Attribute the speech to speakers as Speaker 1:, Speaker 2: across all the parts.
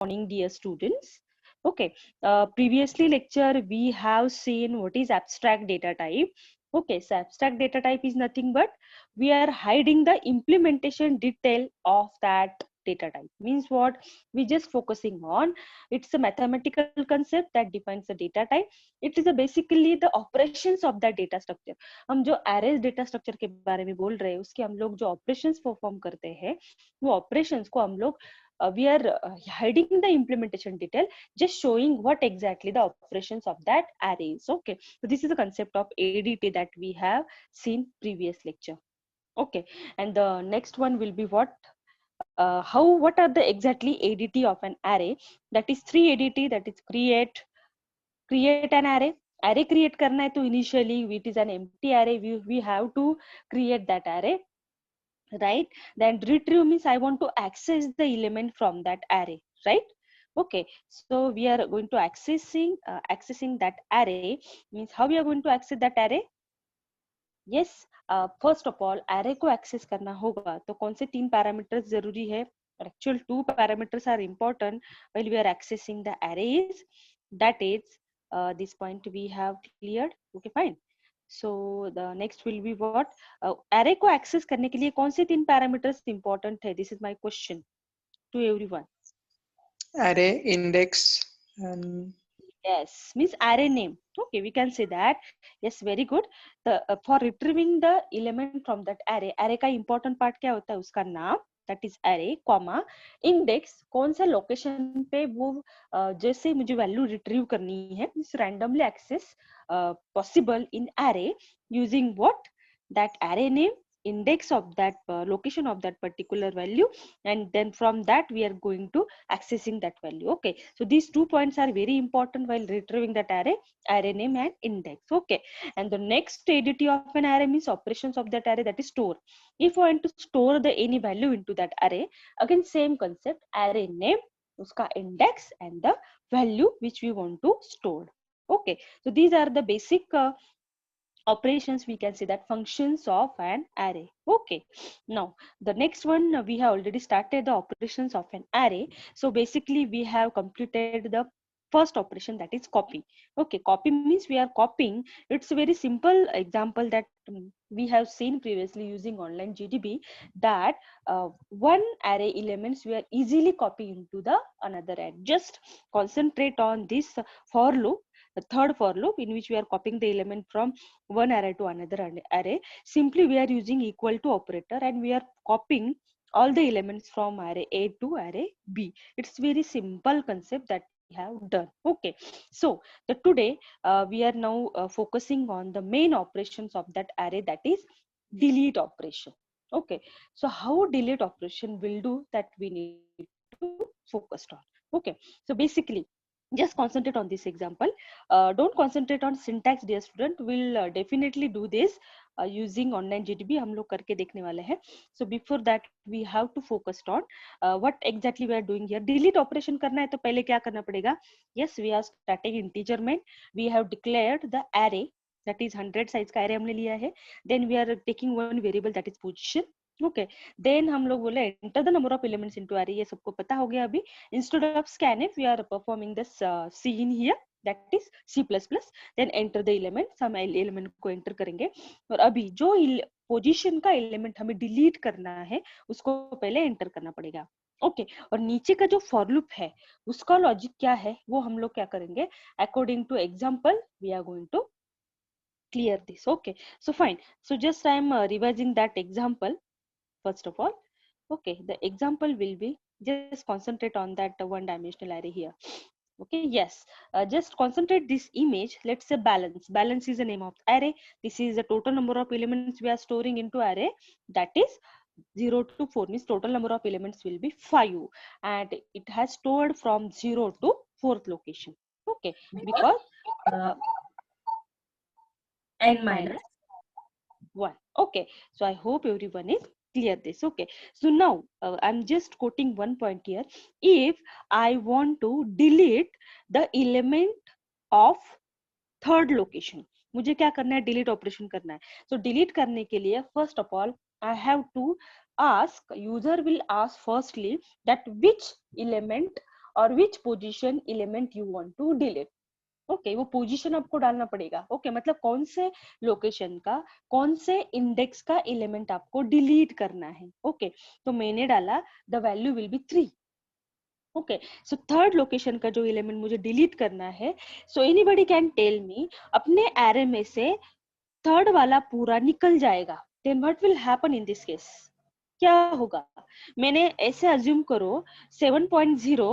Speaker 1: morning, dear students. Okay, previously lecture we have seen what is abstract data type. Okay, so abstract data type is nothing but we are hiding the implementation detail of that data type. Means what? We just focusing on it's a mathematical concept that defines the data type. It is a basically the operations of that data structure. हम जो arrays data structure के बारे में बोल रहे हैं उसके हम लोग जो operations perform करते हैं वो operations को हम लोग we are hiding the implementation detail, just showing what exactly the operations of that array is. Okay, so this is the concept of ADT that we have seen previous lecture. Okay, and the next one will be what are the exactly ADT of an array? That is 3 ADT, that is create an array create करना है तो initially it is an empty array, we have to create that array, right? Then retrieve means I want to access the element from that array, right? Okay, so we are going to accessing that array. Means how we are going to access that array? Yes, first of all array को access करना होगा तो कौन से 3 parameters जरूरी है? Actual 2 parameters are important while we are accessing the arrays. That is this point we have cleared. Okay, fine. So the next will be what? Array को access करने के लिए कौन से 3 parameters important है? This is my question to everyone.
Speaker 2: Array, index, and
Speaker 1: Yes, means array name. Okay, we can say that. Yes, very good. The for retrieving the element from that array का important part क्या होता है? उसका नाम, that is array, comma, index, कौन सा location पे वो जैसे मुझे value retrieve करनी है, means randomly access possible in array using what? That array name, index of that location of that particular value, and then from that we are going to accessing that value. Okay, so these 2 points are very important while retrieving that array name and index. Okay, and the next ADT of an array means operations of that array, that is store. If I want to store the any value into that array, again same concept, array name, uska index and the value which we want to store. Okay, so these are the basic operations, we can say that functions of an array. Okay, now the next one, we have already started the operations of an array. So basically we have completed the first operation, that is copy. Okay, copy means we are copying. It's a very simple example that we have seen previously using online GDB, that one array elements we are easily copy into the another array. Just concentrate on this for loop, the third for loop, in which we are copying the element from one array to another array. Simply we are using equal to operator and we are copying all the elements from array A to array B. It's very simple concept that we have done. Okay, so the today we are now focusing on the main operations of that array, that is delete operation. Okay, so how delete operation will do, that we need to focus on. Okay, so basically just concentrate on this example. Don't concentrate on syntax, dear student. We'll definitely do this using online GDB. हम लोग करके देखने वाले हैं. So before that we have to focus on what exactly we are doing here. Delete operation करना है तो पहले क्या करना पड़ेगा? Yes, we are starting integer main. We have declared the array, that is 100 size का array हमने लिया है. Then we are taking one variable, that is position. Okay, then हम लोग बोले enter the number of elements into array. ये सबको पता हो गया अभी. Instead of scanf, we are performing this scene here, that is C++. Then enter the element, हम element को enter करेंगे और अभी जो पोजीशन का एलिमेंट हमें डिलीट करना है उसको पहले एंटर करना पड़ेगा. ओके, और नीचे का जो फॉर लूप है उसका लॉजिक क्या है वो हम लोग क्या करेंगे, according to example we are going to clear this. Okay, so fine, so just I am revising that example first of all. Okay, the example will be, just concentrate on that one dimensional array here. Okay, yes, just concentrate this image. Let's say balance is the name of array. This is the total number of elements we are storing into array, that is 0 to 4, means total number of elements will be 5 and it has stored from 0 to 4th location. Okay, because n minus 1. Okay, so I hope everyone is clear this. Okay, so now I'm just quoting one point here. If I want to delete the element of third location, मुझे क्या करना है, delete operation करना है. So delete करने के लिए first of all I have to ask, user will ask firstly that which element और which position element you want to delete. Okay, वो पोजीशन आपको डालना पड़ेगा। ओके, मतलब कौन से लोकेशन का, कौन से इंडेक्स का एलिमेंट आपको डिलीट करना है। ओके, तो मैंने डाला the value will be 3। Okay, so third location का जो एलिमेंट मुझे डिलीट करना है, so anybody can tell me, अपने एरे में से थर्ड वाला पूरा निकल जाएगा, then what will happen in this case, क्या होगा। मैंने ऐसे अज्यूम करो 7.0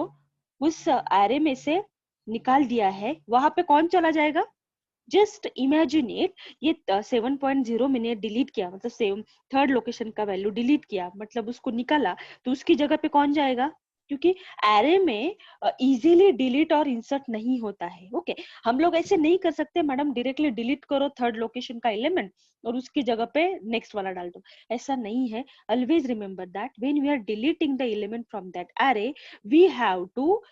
Speaker 1: उस एरे में से निकाल दिया है, वहां पे कौन चला जाएगा। जस्ट इमेजिन इट, ये 7.0 मैंने डिलीट किया, मतलब सेम थर्ड लोकेशन का वैल्यू डिलीट किया, मतलब उसको निकाला, तो उसकी जगह पे कौन जाएगा, क्योंकि एरे में इजीली डिलीट और इंसर्ट नहीं होता है। ओके, हम लोग ऐसे नहीं कर सकते मैडम, डायरेक्टली डिलीट करो थर्ड लोकेशन का एलिमेंट और उसकी जगह पे नेक्स्ट वाला डाल दो, ऐसा नहीं है। Always remember that when we are deleting the element from that array, we have to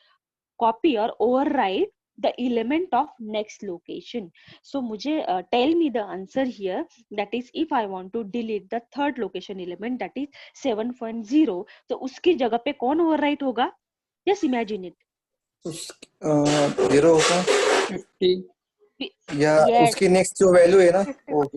Speaker 1: copy or override the element of next location. So मुझे tell me the answer here, that is if I want to delete the third location element, that is 7.0, तो उसकी जगह पे कौन overwrite होगा। Just imagine it.
Speaker 3: उस 0 होगा
Speaker 2: 50.
Speaker 3: या
Speaker 1: Yes.
Speaker 3: उसकी नेक्स्ट जो वैल्यू है ना वो।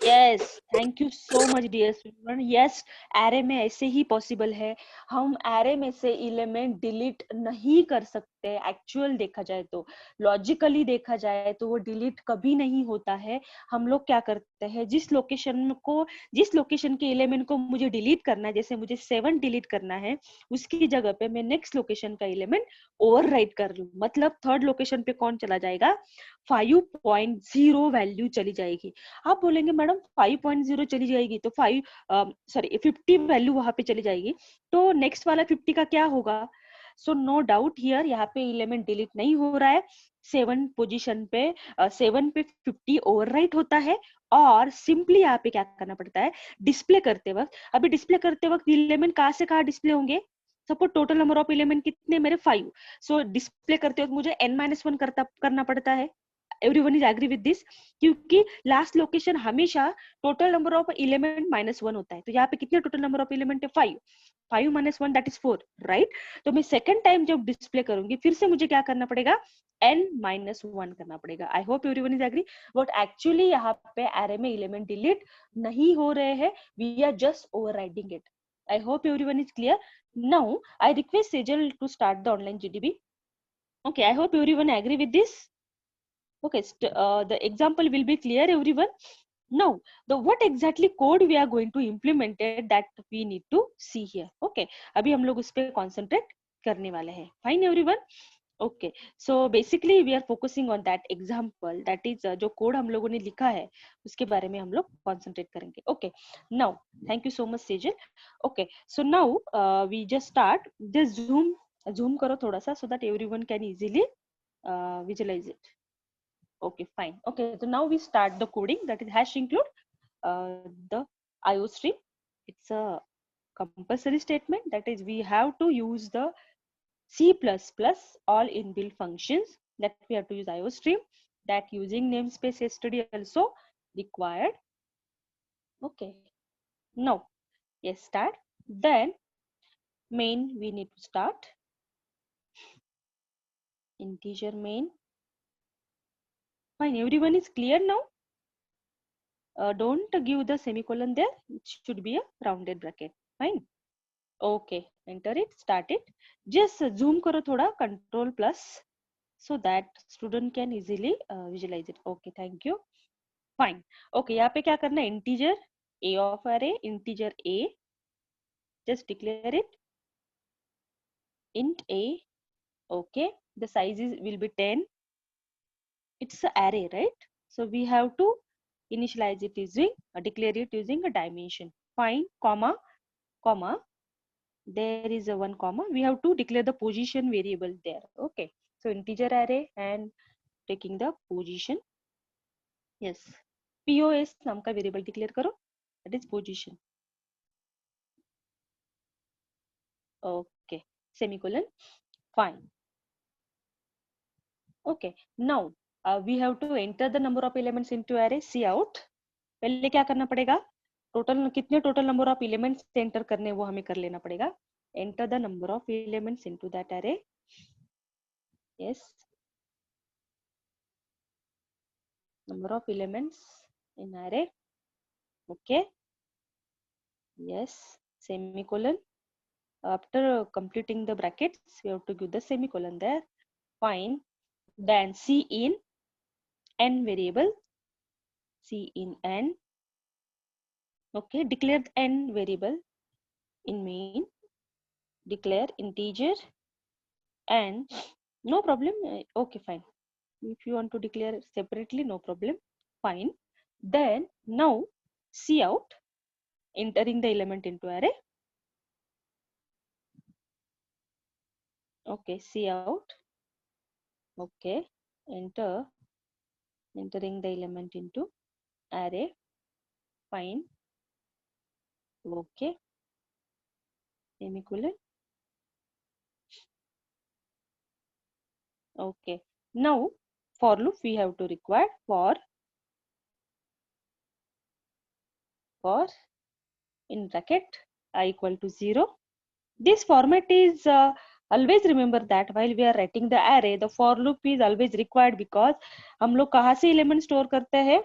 Speaker 1: Yes, thank you so much dear student. Yes, array में ऐसे ही पॉसिबल है, हम एरे में से एलिमेंट डिलीट नहीं कर सकते। एक्चुअल देखा जाए तो, लॉजिकली देखा जाए तो वो डिलीट कभी नहीं होता है। हम लोग क्या करते हैं, जिस लोकेशन के एलिमेंट को मुझे डिलीट करना है, जैसे मुझे 7 डिलीट करना है, उसकी जगह पे मैं नेक्स्ट लोकेशन का एलिमेंट ओवरराइट कर लूं, मतलब थर्ड लोकेशन पे कौन चला जाएगा, 5.0 वैल्यू चली जाएगी। आप बोलेंगे मैडम 5.0 चली जाएगी तो 50 वैल्यू वहां पे चली जाएगी, तो नेक्स्ट वाला 50 का क्या होगा। सो नो डाउट हियर, यहाँ पे एलिमेंट डिलीट नहीं हो रहा है, 7 पोजीशन पे 7 पे 50 ओवरराइट होता है। और सिंपली यहाँ पे क्या करना पड़ता है, डिस्प्ले करते वक्त, अभी डिस्प्ले करते वक्त एलिमेंट कहाँ से कहाँ डिस्प्ले होंगे, suppose total number of element कितने मेरे 5, सो डिस्प्ले करते वक्त मुझे n-1 करना पड़ता है। Everyone is agree with this, क्योंकि लास्ट लोकेशन हमेशा टोटल नंबर ऑफ एलिमेंट -1 होता है, तो यहाँ पे कितने टोटल नंबर ऑफ एलिमेंट है 5, 5 - 1 दैट इज 4, राइट। तो मैं सेकंड टाइम जब डिस्प्ले करूंगी, फिर से मुझे क्या करना पड़ेगा, n-1 करना पड़ेगा। I hope everyone is agree, but actually यहाँ पे एरे में एलिमेंट डिलीट नहीं हो रहे हैं, we are just overriding it. I hope everyone is clear. Now I request Sejal to start the online GDB. Okay, I hope everyone agree with this. Okay, the example will be clear everyone. Now the what exactly code we are going to implement it, that we need to see here. Okay, अभी हम लोग उस पे concentrate करने वाले हैं। Fine everyone. Okay, so basically we are focusing on that example, that is जो code हम लोगों ने लिखा है उसके बारे में हम लोग concentrate करेंगे। Okay, now thank you so much Sejal. Okay, so now we just start. Just zoom करो थोड़ा सा so that everyone can easily visualize it. Okay, fine. Okay, so now we start the coding, that is hash include the IO stream. It's a compulsory statement, that is we have to use the C++ all inbuilt functions, that we have to use IO stream, that using namespace std also required. Okay, now yes, start. Then main we need to start integer main. Fine, everyone is clear now. Don't give the semicolon there, it should be a rounded bracket. Fine. Okay, enter it, start it. Just zoom karo thoda, control plus, so that student can easily visualize it. Okay, thank you. Fine. Okay, यहाँ पे क्या करना है, integer a of array, integer a, just declare it, int a. Okay, the size will be 10. It's an array, right? So we have to initialize it using, declare it using a dimension. Fine, comma, comma, there is a one comma, we have to declare the position variable there. Okay, so integer array and taking the position. Yes, pos नाम का variable declare करो, that is position. Okay, semicolon. Fine. Okay, now we have to enter the number of elements into array. See out, पहले क्या करना पड़ेगा, total कितने total number of elements enter करने वो हमें कर लेना पड़ेगा. Enter the number of elements into that अरे. Yes, number of elements in array. Okay. Yes, semicolon. After completing the brackets, we have to give the semicolon there. Fine. Then C in n variable. C in n. Okay. Declare the n variable in main. Declare integer and no problem. Okay, fine. If you want to declare separately, no problem. Fine. Then now C out, entering the element into array. Okay, C out. Okay, entering the element into array. Fine. Okay, semicolon. Okay, now for loop we have to require for in bracket I equal to 0. This format is always remember that while we are writing the array, the for loop is always required because हम लोग कहाँ से element store करते हैं?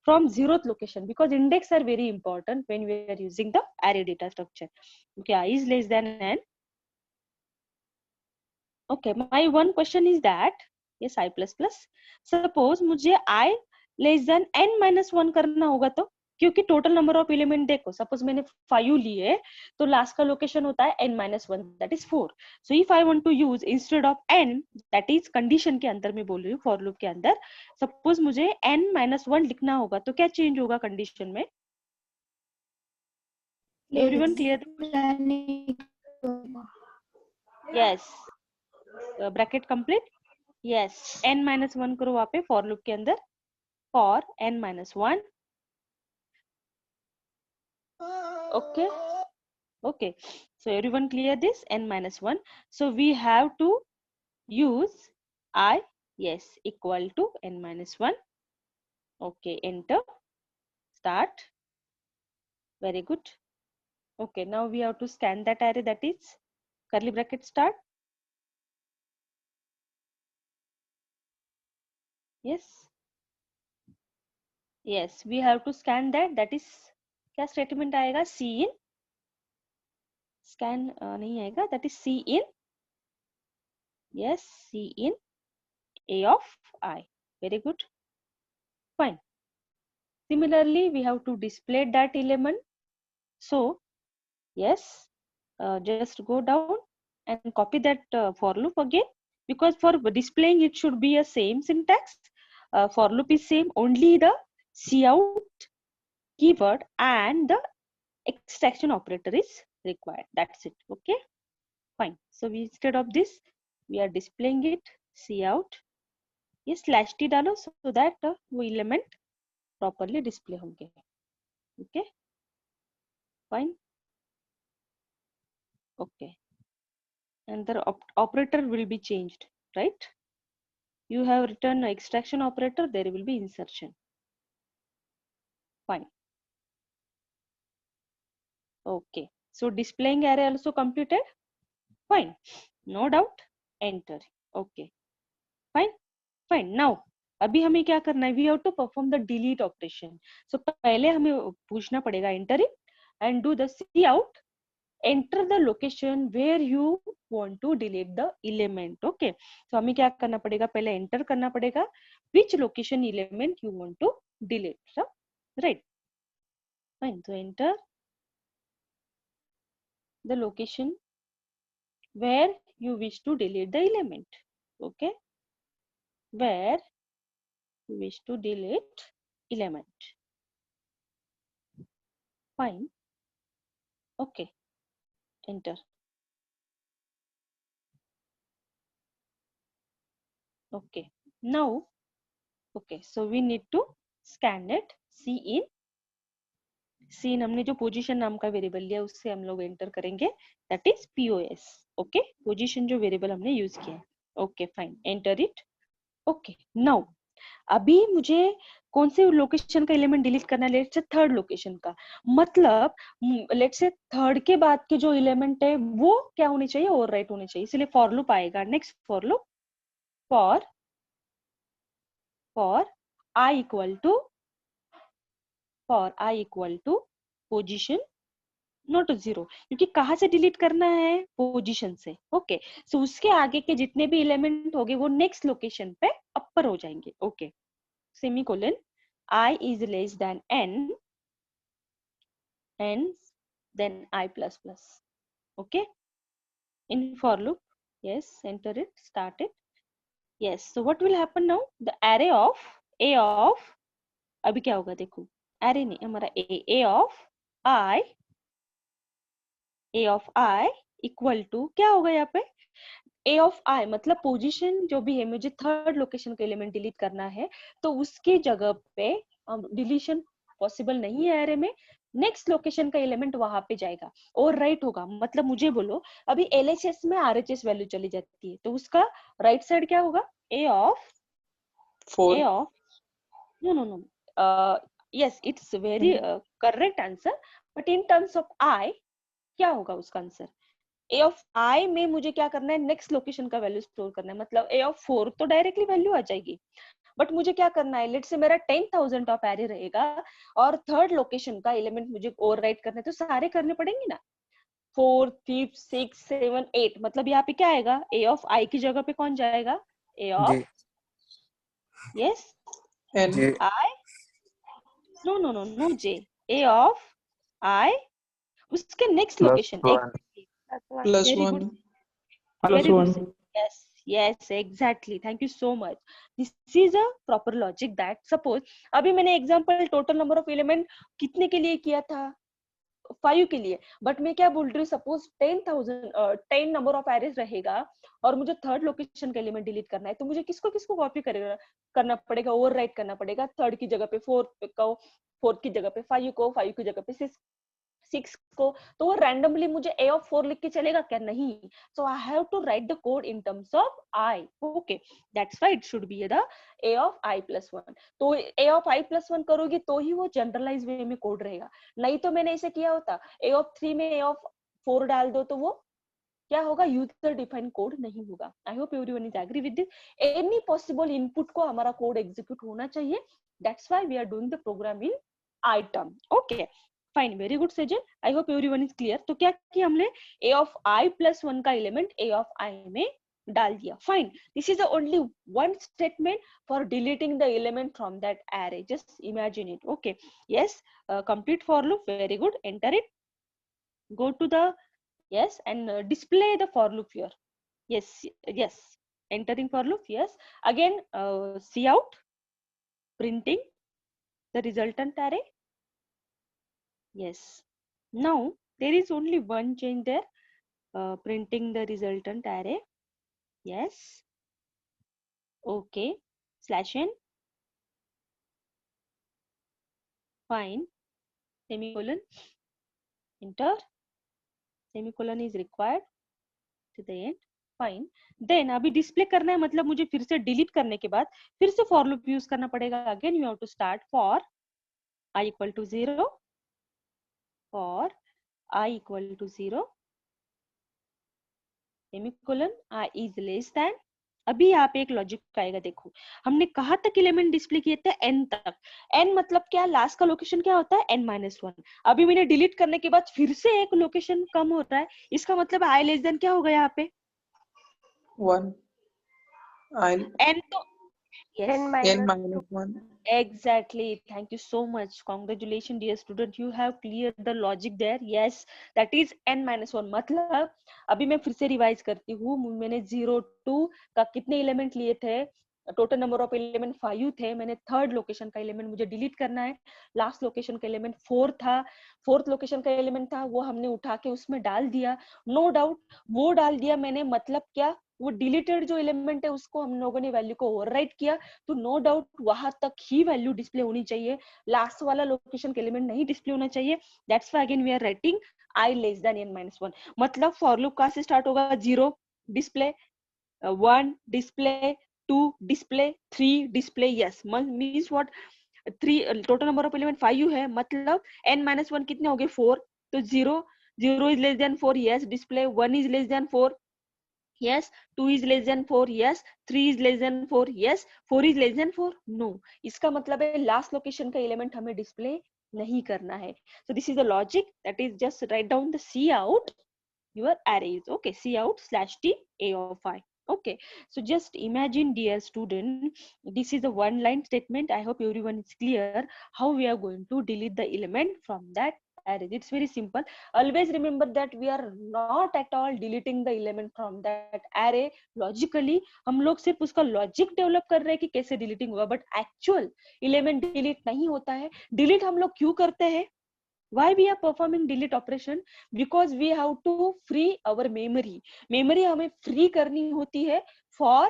Speaker 1: From 0th location, because index are very important when we are using the array data structure. Okay, I is less than n. Okay, my one question is that yes I plus plus. Suppose मुझे I less than n minus 1 करना होगा तो, क्योंकि total number of element देखो, suppose मैंने 5 लिए तो last का लोकेशन होता है n minus 1, that is 4. So if I want to use instead of n, that is condition के अंदर मैं बोल रही हूँ, फॉर लूप के अंदर सपोज मुझे n minus 1 लिखना होगा तो क्या चेंज होगा कंडीशन में? Everyone clear? Yes, bracket complete. Yes, n minus 1 करो वहां पे फॉर लूप के अंदर, for n minus 1. Okay. Okay, so everyone clear this n minus 1. So we have to use I, yes, equal to n minus 1. Okay, enter, start. Very good. Okay, now we have to scan that array, that is curly bracket start. Yes. Yes, we have to scan that is क्या statement आएगा? C in. Scan नहीं आएगा, that is C in. Yes, C in A of I. Very good. Fine. Similarly, we have to display that element. So, yes, just go down and copy that for loop again, because for displaying it should be a same syntax. For loop is same, only the cout keyword and the extraction operator is required. That's it. Okay, fine. So we, instead of this, we are displaying it cout. Yes, slash t डालो so that वो element properly display होंगे. Okay, fine. Okay, and the operator will be changed, right? You have written extraction operator, there will be insertion. Fine. Okay, so displaying array also completed. Fine, no doubt. Enter. Okay, fine. Fine. Now अभी हमें क्या करना है? We have to perform the delete operation. So पहले हमें पूछना पड़ेगा enter it and do the cout. Enter the location where you want to delete the element. Okay, so हमें क्या करना पड़ेगा? पहले enter करना पड़ेगा which location element you want to delete. Right? Fine. So enter the location where you wish to delete the element. Okay, where you wish to delete element. Fine. Okay, enter. Okay, now okay, so we need to scan it. C in C हमने जो position नाम का variable लिया उससे हम लोग enter करेंगे, that is POS. Okay, position जो वेरिएबल हमने यूज किया है. Okay, fine, enter it. Okay, now अभी मुझे कौन से लोकेशन का एलिमेंट डिलीट करना है? लेट्स से थर्ड लोकेशन का, मतलब लेट्स से थर्ड के बाद के जो एलिमेंट है वो क्या होने चाहिए? ओवरराइट होने चाहिए, इसलिए फॉर लूप आएगा. Next for loop for I equal to position not zero, क्योंकि कहाँ से डिलीट करना है, पोजीशन से. ओके, सो उसके आगे के जितने भी एलिमेंट होंगे वो नेक्स्ट लोकेशन पे अपर हो जाएंगे. Okay, semicolon I is less than n then I plus plus. Okay, in for loop, yes, enter it, start it. Yes, so what will happen now, the array of a of, अभी क्या होगा देखो, array नहीं हमारा a of I equal to क्या होगा यहाँ पे, a of I मतलब पोजीशन जो भी है, मुझे थर्ड लोकेशन का एलिमेंट डिलीट करना है, तो उसके जगह पे डिलीशन पॉसिबल नहीं है एरे में, नेक्स्ट लोकेशन का एलिमेंट वहां पे जाएगा और राइट होगा. मतलब मुझे बोलो अभी LHS में RHS वैल्यू चली जाती है, तो उसका राइट साइड क्या होगा, a of
Speaker 2: 4.
Speaker 1: no yes, it's very correct answer, but in terms of I क्या होगा उसका आंसर, a of I में मुझे क्या करना है, नेक्स्ट लोकेशन का वैल्यू स्टोर करना है. मतलब a of 4 तो डायरेक्टली वैल्यू आ जाएगी, बट मुझे क्या करना है, लेट से मेरा 10,000 ऑफ एरे रहेगा और थर्ड लोकेशन का एलिमेंट मुझे ओवरराइट करना है, तो सारे करने पड़ेंगे ना. 4, 5, 6, 7, 8, मतलब यहाँ पे क्या आएगा, a of I की जगह पे कौन जाएगा, a of
Speaker 3: जी
Speaker 1: yes
Speaker 2: N.
Speaker 3: जी
Speaker 1: I no J, a of I उसके next location
Speaker 2: Plus
Speaker 1: very
Speaker 2: 1.
Speaker 1: Good, very good sir. yes exactly, thank you so much. This is a proper logic that suppose अभी मैंने example total number of element कितने के लिए किया था, 5 के लिए, बट मैं क्या बोल रही हूँ, सपोज 10 नंबर ऑफ एरेज रहेगा और मुझे थर्ड लोकेशन का एलिमेंट डिलीट करना है, तो मुझे किसको किसको कॉपी करना पड़ेगा, ओवरराइट करना पड़ेगा. थर्ड की जगह पे 4 की जगह पे 5 को, 5 की जगह पे 6 को, तो वो रैंडमली मुझे a of 4 लिख के चलेगा क्या, नहीं. So I have to write the code in terms of I. Okay, that's why it should be the a of I plus 1. तो a of I plus 1 करोगी तो ही वो जनरलाइज वे में कोड रहेगा, नहीं तो मैंने ऐसे किया होता, a of 3 में a of 4 डाल दो तो वो क्या होगा, यूजर डिफाइंड कोड नहीं होगा. I hope everyone is agree with this. Any possible input को हमारा कोड एग्जीक्यूट होना चाहिए, that's why we are doing the program in I term. Okay fine, very good Sejal, I hope everyone is clear. तो क्या किया हमने, a of I plus 1 का element a of I में डाल दिया. Fine, this is only one statement for deleting the element from that array. Just imagine it. Okay, yes, complete for loop, very good, enter it, go to the yes and display the for loop here. Yes, entering for loop, yes, again see out, printing the resultant array. Yes, now there is only one change there, printing the resultant array. Yes, okay, /n, fine, semicolon, enter, semicolon is required to the end. Fine, then अभी display करना है, मतलब मुझे फिर से delete करने के बाद फिर से फॉर लूप यूज करना पड़ेगा. Again you have to start for I equal to 0, for I equal to 0, semicolon I is less than. अभी यहाँ पे एक लॉजिक आएगा, देखो हमने कहाँ तक एलिमेंट डिस्प्ले किए थे, n तक. n मतलब क्या, लास्ट का लोकेशन क्या होता है, n-1. अभी मैंने डिलीट करने के बाद फिर से एक लोकेशन कम होता है, इसका मतलब I लेस देन क्या होगा यहाँ पे,
Speaker 2: 1.
Speaker 1: n तो yes,
Speaker 2: N minus 1.
Speaker 1: exactly, thank you so much, congratulations dear student, you have cleared the logic there. Yes, that is n-1. मतलब अभी मैं फिर से रिवाइज करती हूँ, मैंने 0 2 का कितने एलिमेंट लिए थे, टोटल नंबर ऑफ एलिमेंट 5 थे, मैंने थर्ड लोकेशन का एलिमेंट मुझे डिलीट करना है, लास्ट लोकेशन का एलिमेंट 4 था, फोर्थ लोकेशन का एलिमेंट था, वो हमने उठा के उसमें डाल दिया, नो डाउट वो डाल दिया मैंने, मतलब क्या, वो डिलीटेड जो एलिमेंट है उसको हम लोगों ने वैल्यू को ओवरराइट किया, तो नो डाउट वहां तक ही वैल्यू डिस्प्ले होनी चाहिए, लास्ट वाला लोकेशन का एलिमेंट नहीं डिस्प्ले होना चाहिए. That's why again we are writing I less than n-1. मतलब फॉर लूप कहां से स्टार्ट होगा, 0 display, 1 display, 2 display, 3 display. Yes, means what, 3 total number of element 5 है, मतलब n-1 कितने हो गए, 4, तो 0 is less than 4, yes display, 1 is less than 4, yes, 2 is less than 4, yes, 3 is less than 4, yes, 4 is less than 4, no. इसका मतलब है last location का एलिमेंट हमें डिस्प्ले नहीं करना है. So this is the logic, that is just write down the C out your arrays. Okay, C out slash T A of I. Okay, so just imagine, dear student, this is a one line statement. I hope everyone is clear how we are going to delete the element from that array. It's very simple. Always remember that we are not at all deleting the element from that array logically. हम लोग सिर्फ उसका logic develop कर रहे हैं कि कैसे deleting होगा, बट एक्चुअल एलिमेंट डिलीट नहीं होता है. डिलीट हम लोग क्यों करते हैं? Why we are performing delete operation? Because we have to free our memory. Memory हमें free करनी होती है for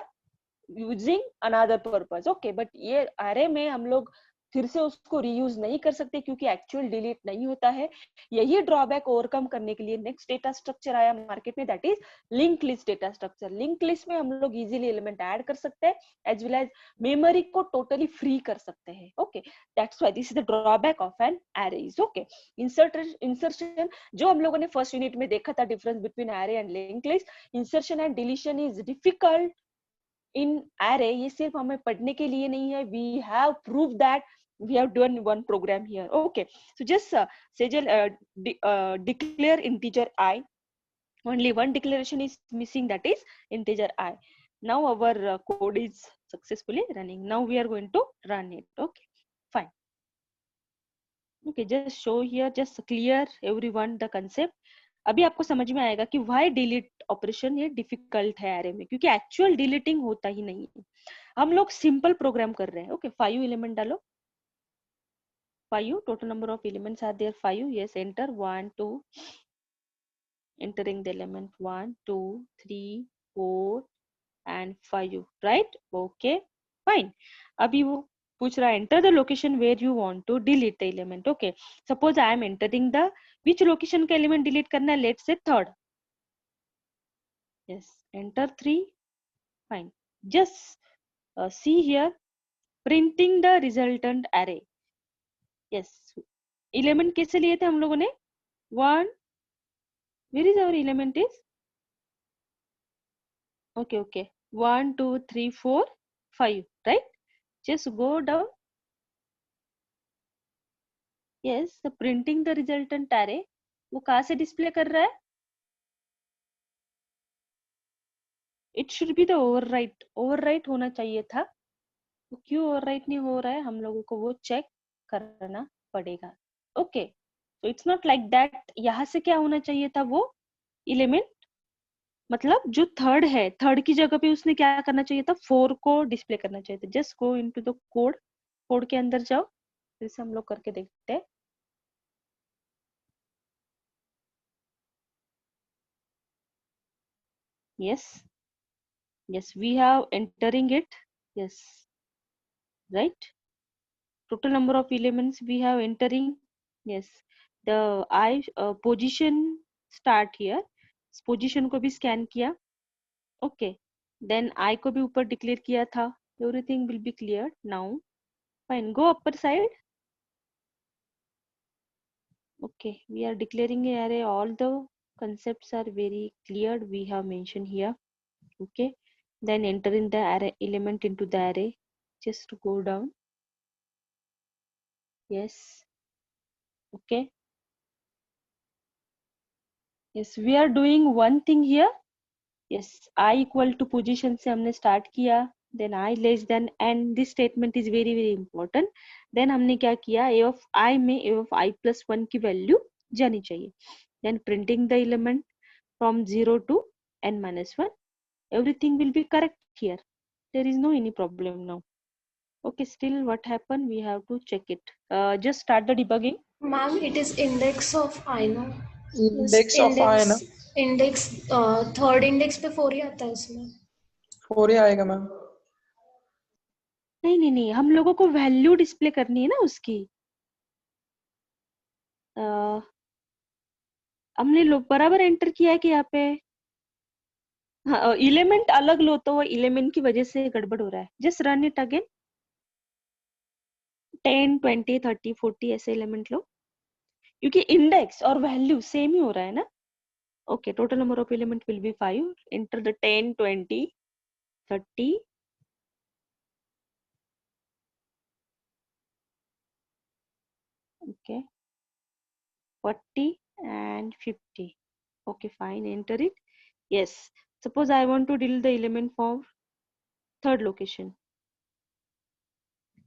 Speaker 1: using another purpose. Okay, but ये array में हम लोग फिर से उसको रीयूज नहीं कर सकते क्योंकि एक्चुअल डिलीट नहीं होता है. यही ड्रॉबैक ओवरकम करने के लिए नेक्स्ट डेटा स्ट्रक्चर आया मार्केट में, that is link list data structure. Link list में हम लोग इजीली एलिमेंट ऐड कर सकते हैं एज वेल एज मेमोरी को टोटली फ्री कर सकते हैं. Okay, that's why this is the drawback of an arrays. Okay, insertion जो हम लोगों ने फर्स्ट यूनिट में देखा था, difference between array and link list. Insertion and deletion is difficult in array. ये सिर्फ हमें पढ़ने के लिए नहीं है. We have prove that. We have done one program here. Okay, so just Sejal, declare integer I. Only one declaration is missing, that is integer I. Now our code is successfully running. Now we are going to run it. Okay, fine. Okay, just show here, just clear everyone the concept. अभी आपको समझ में आएगा कि why delete operation ये difficult है array में, क्योंकि actual deleting होता ही नहीं है. हम लोग simple program कर रहे हैं. Okay, 5 element डालो. 5, total number of elements are there 5. Yes, enter 1 2, entering the element 1 2 3 4 and 5, right? Okay, fine. abhi wo puch raha, enter the location where you want to delete the element. Okay, suppose I am entering the which location ka element delete karna hai, let's say third. Yes, enter 3. Fine, just see here, printing the resultant array. Yes, element कैसे लिए थे हम लोगों ने? 1, where is our element is? Okay, 1 2 3 4 5, right? Just go down. Yes, the printing the resultant array वो कहाँ से display कर रहा है? It should be the overwrite होना चाहिए था. तो क्यों overwrite नहीं हो रहा है, हम लोगों को वो चेक करना पड़ेगा. Okay, so it's not like that. यहाँ से क्या होना चाहिए था, वो element मतलब जो थर्ड है, थर्ड की जगह पे उसने क्या करना चाहिए था, 4 को डिस्प्ले करना चाहिए था. Just go into the code. Code के अंदर जाओ, फिर से हम लोग करके देखते हैं. yes, we have entering it. Yes, right, total number of elements we have entering. Yes, the I position start here, position को भी स्कैन किया. ओके, देन आई को भी ऊपर डिक्लेयर किया था. Everything will be clear now. Fine, go upper side. Okay, we are declaring a array. All the concepts are very clear, we have mentioned here. Okay, then enter in the array element into the array. Just go down. Yes, okay. Yes, we are doing one thing here. Yes, I equal to position से हमने start किया. Then I less than n. This statement is very important. Then हमने क्या किया, a of I में a of I plus 1 की value जानी चाहिए. Then printing the element from 0 to n minus 1. Everything will be correct here. There is no any problem now. Okay, still what happened, we have to check it. Just start the debugging.
Speaker 4: Ma'am, it is index of I, no?
Speaker 2: Index of I ना,
Speaker 4: index third index पे 4 ही आता है इसमें.
Speaker 2: 4 ही आएगा ma'am.
Speaker 1: नहीं, हम लोगों को वैल्यू डिस्प्ले करनी है ना उसकी. हमने बराबर एंटर किया है कि यहाँ पे एलिमेंट अलग लो, तो एलिमेंट की वजह से गड़बड़ हो रहा है. Just run it again. 10 20 30 40 ऐसे एलिमेंट लो, क्योंकि इंडेक्स और वैल्यू सेम ही हो रहा है ना. Okay, total number of element will be 5. Enter the 10, 20, 30. Okay, 40 and 50. Okay, fine, enter it. Yes, suppose I want to delete the element for third location.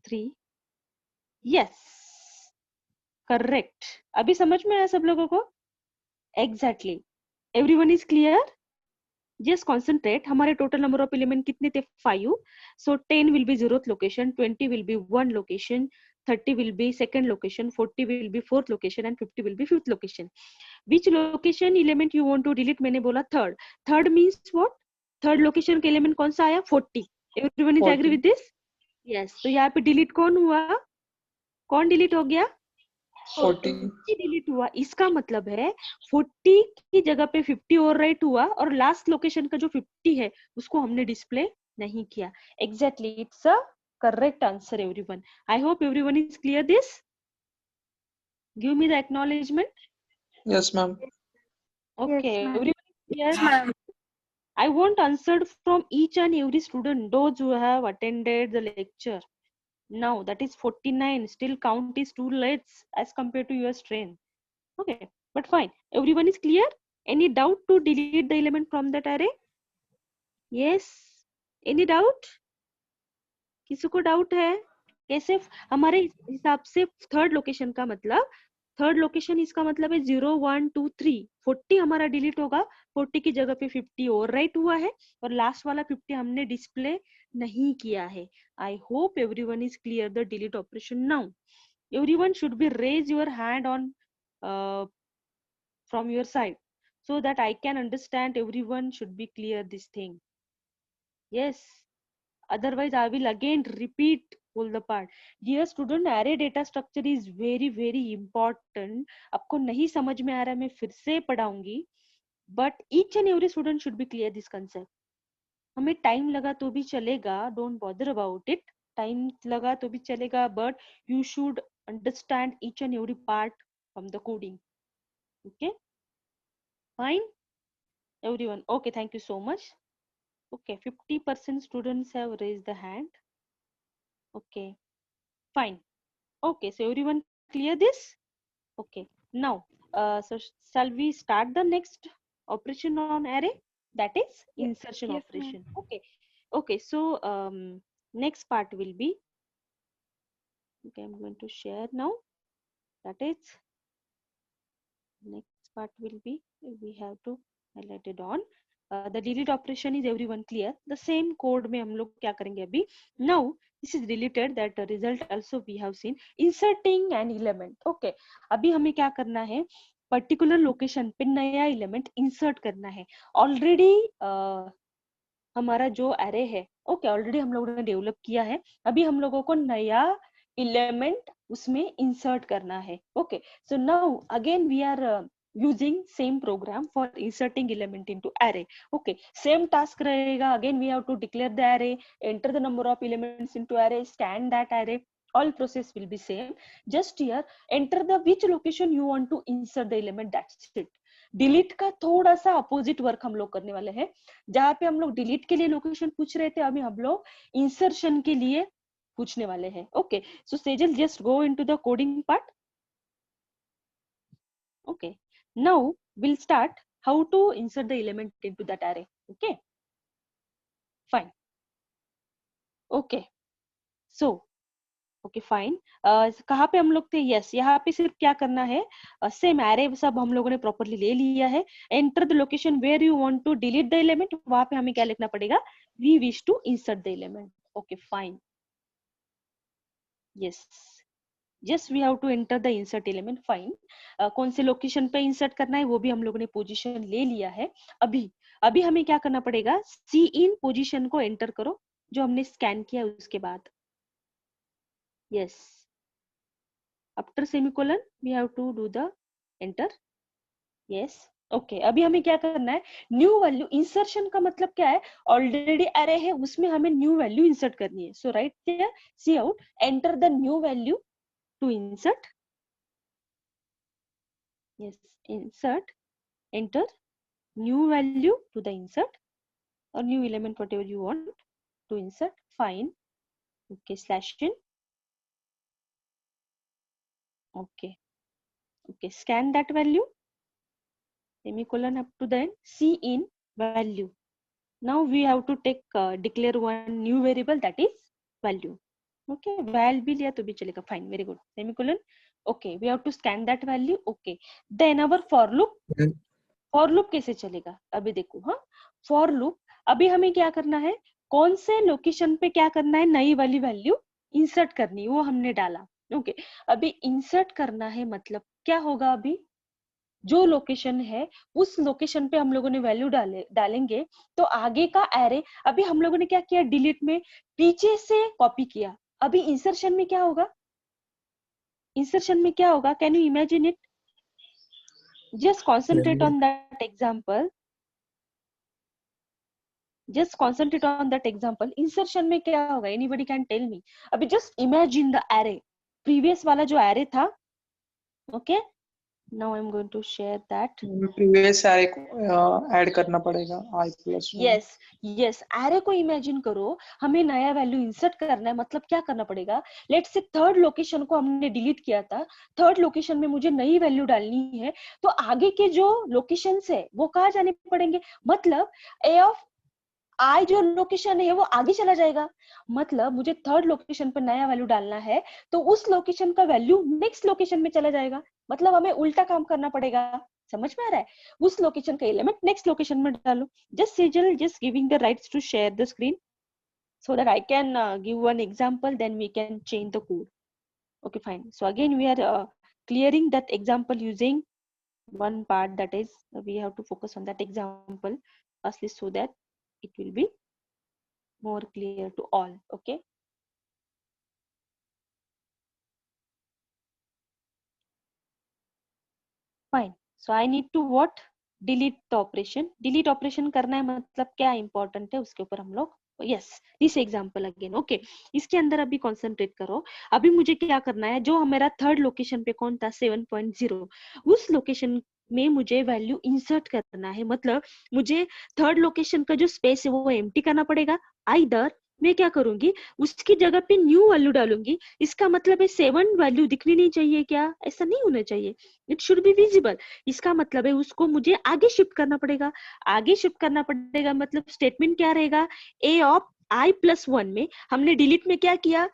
Speaker 1: 3. Yes, correct. अभी समझ में आया सब लोगों को? Exactly. Everyone is clear? Just concentrate. हमारे total number of element कितने थे? 5. So 10 will be 0th location, 20 will be 1 location, 30 will be 2nd location, 40 will be 4th location, and 50 will be 5th location. Which location element you want to delete? मैंने बोला third. Third means what? Third location का element कौन सा आया? 40. Everyone is
Speaker 2: 40.
Speaker 1: agree with this? Yes. तो यहाँ पे delete कौन हुआ? कौन delete हो गया?
Speaker 2: 40.
Speaker 1: डिलीट हुआ. इसका मतलब है 40 की जगह पे 50 और राइट हुआ और लास्ट लोकेशन का जो 50 है उसको हमने डिस्प्ले नहीं किया. Exactly, it's a correct answer everyone. I hope everyone is clear this. Give me the acknowledgement.
Speaker 2: Yes, ma'am.
Speaker 1: Okay,
Speaker 4: Yes, ma'am.
Speaker 1: everyone is clear. I want answered from each and every student, those who have attended the lecture. Now that is 49. Still count is too less as compared to your strength. Okay, but fine. Everyone is clear? Any doubt to delete the element from that array? Yes. Any doubt? किसी को doubt है? कैसे हमारे हिसाब से third location का मतलब, third location इसका मतलब है 0 1 2 3. 40 हमारा डिलीट होगा. 40 की जगह पे 50 और राइट हुआ है और लास्ट वाला 50 हमने डिस्प्ले नहीं किया है. I hope everyone is clear the delete operation now. Everyone should be raise your hand on from your side so that I can understand everyone should be clear this thing. Yes, otherwise I will again repeat all the part. Dear student, array data structure is very very important. आपको नहीं समझ में आ रहा है मैं फिर से पढ़ाऊंगी, but each and every student should be clear this concept. हमें टाइम लगा तो भी चलेगा, don't bother about it. Time लगा तो भी चलेगा, but you should understand each and every part from the coding. Okay, fine everyone. Okay, thank you so much. Okay, 50% students have raised the hand. Okay, fine. Okay, so everyone clear this? Okay, now, so shall we start the next operation on array? That is insertion
Speaker 4: Yes, ma'am.
Speaker 1: operation. Okay, okay. So next part will be. Okay, I'm going to share now. That is next part will be, we have to highlight it on. The delete operation is everyone clear. The same code में हम लोग क्या करेंगे अभी? Now this is deleted, that result also we have seen. Inserting an element. Okay, अभी हमें क्या करना है? पर्टिकुलर लोकेशन पे नया एलिमेंट इंसर्ट करना है. ऑलरेडी हमारा जो एरे है, ओके, ऑलरेडी हम लोगों ने डेवलप किया है. अभी हम लोगों को नया एलिमेंट उसमें इंसर्ट करना है. Okay, so now again we are using same program for inserting element into array. Okay, same task रहेगा. Again we have to declare the array, enter the number of elements into array, scan that array. All process will be same. Just here enter the which location you want to insert the element. That's it. Delete का थोड़ा सा opposite work हम लोग करने वाले हैं. जहाँ पे हम लोग डिलीट के लिए लोकेशन पूछ रहे थे, अभी हम लोग इंसर्शन के लिए पूछने वाले हैं. Okay, so Sejal just go into the coding part. Okay, now we'll start how to insert the element into that array. Okay, fine. Okay, so okay fine. कहाँ पे हम लोग थे? Yes, यहाँ पे सिर्फ क्या करना है, सेम array सब हम लोगों ने properly ले लिया है. Enter the location where you want to delete the element. वहाँ पे हमें क्या लिखना पड़ेगा? We wish to insert the element. Okay, fine. Yes. Yes, we have to enter the insert element. Fine. कौन से लोकेशन पे इंसर्ट करना है वो भी हम लोगों ने पोजीशन ले लिया है. अभी हमें क्या करना पड़ेगा? सी इन पोजीशन को एंटर करो जो हमने स्कैन किया उसके बाद. Yes, after semicolon we have to do the enter. Yes, okay. अभी हमें क्या करना है? New value. इंसर्शन का मतलब क्या है? ऑलरेडी अरे है उसमें हमें न्यू वैल्यू इंसर्ट करनी है. So write there, cout, enter the new value to insert. Yes, insert, enter. new value to the insert or new element, whatever you want to insert. Fine. Okay, slash in. Okay. Okay, scan that value, semicolon up to the end, C in value. Now we have to take declare one new variable, that is value. Okay, val भी लिया तो भी चलेगा. Fine, very good. Semicolon. Okay, we have to scan that value. Okay, then our for loop. For loop कैसे चलेगा अभी देखो. हाँ, for loop अभी हमें क्या करना है, कौन से लोकेशन पे क्या करना है, नई वाली वैल्यू इंसर्ट करनी, वो हमने डाला. ओके, अभी इंसर्ट करना है मतलब क्या होगा, अभी जो लोकेशन है उस लोकेशन पे हम लोगों ने वैल्यू डालेंगे तो आगे का एरे, अभी हम लोगों ने क्या किया, डिलीट में पीछे से कॉपी किया. अभी इंसर्शन में क्या होगा, इंसर्शन में क्या होगा, can you imagine it? Just concentrate on that example, just concentrate on that example. Insertion में क्या होगा, anybody can tell me? अभी just imagine the array, previous वाला जो array था. Okay, now I'm going to share that.
Speaker 2: Previous array को add करना पड़ेगा i+1.
Speaker 1: yes yes, array को imagine करो, हमें नया वैल्यू इंसर्ट करना है, मतलब क्या करना पड़ेगा, लेट्स से थर्ड लोकेशन को हमने डिलीट किया था, थर्ड लोकेशन में मुझे नई वैल्यू डालनी है, तो आगे के जो लोकेशंस है वो कहाँ जाने पड़ेंगे, मतलब a of आई जो लोकेशन है वो आगे चला जाएगा, मतलब मुझे थर्ड लोकेशन पर नया वैल्यू डालना है तो उस लोकेशन का वैल्यू नेक्स्ट लोकेशन में चला जाएगा, मतलब हमें उल्टा काम करना पड़ेगा. समझ में आ रहा है? उस लोकेशन का एलिमेंट नेक्स्ट लोकेशन में डालो. Just Sejal just giving the rights to share the screen so that I can give one example, then we can change the code. Okay, fine. So again we are clearing that example using one part, that is we have to focus on that example firstly so that it will be more clear to all. Okay, fine. So I need to what, delete the operation. delete operation करना है मतलब क्या important है उसके ऊपर हम लोग, yes, this example again. okay, इसके अंदर अभी concentrate करो. अभी मुझे क्या करना है, जो हमारा थर्ड लोकेशन पे कौन था 7.0, उस लोकेशन में मुझे वैल्यू इंसर्ट करना है, मतलब मुझे थर्ड लोकेशन का जो स्पेस है वो एम्प्टी करना पड़ेगा. आइदर मैं क्या करूंगी, उसकी जगह पे न्यू वैल्यू डालूंगी. इसका मतलब है 7 वैल्यू दिखनी नहीं चाहिए क्या, ऐसा नहीं होना चाहिए, इट शुड बी विजिबल. इसका मतलब है उसको मुझे आगे शिफ्ट करना पड़ेगा. आगे शिफ्ट करना पड़ेगा मतलब स्टेटमेंट क्या रहेगा, a ऑफ i+1 में हमने डिलीट में क्या किया,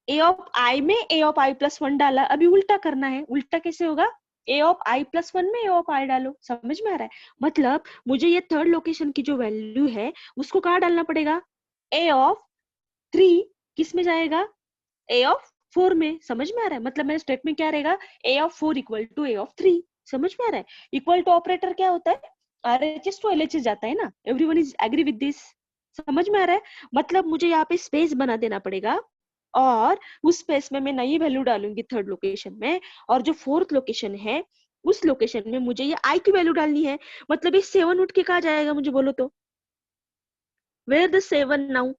Speaker 1: a ऑफ i में a ऑफ i+1 डाला. अभी उल्टा करना है. उल्टा कैसे होगा, a ऑफ i+1 में a ऑफ i डालो. समझ में आ रहा है? मतलब मुझे ये थर्ड लोकेशन की जो वैल्यू है उसको कहाँ डालना पड़ेगा, a ऑफ 3 किस में जाएगा, a ऑफ 4 में. समझ में आ रहा है? मतलब मेरा स्टेटमेंट क्या रहेगा, a of 4 equal to a of 3. समझ में आ रहा है? इक्वल टू ऑपरेटर क्या होता है, RHS टू LHS जाता है ना. Everyone is agree with this? समझ में आ रहा है? मतलब मुझे यहाँ पे स्पेस बना देना पड़ेगा और उस स्पेस में मैं नई वैल्यू डालूंगी थर्ड लोकेशन में, और जो फोर्थ लोकेशन है उस लोकेशन में मुझे ये i की वैल्यू डालनी है. मतलब ये 7 उठ के कहाँ जाएगा मुझे बोलो तो, वेयर द 7 नाउ,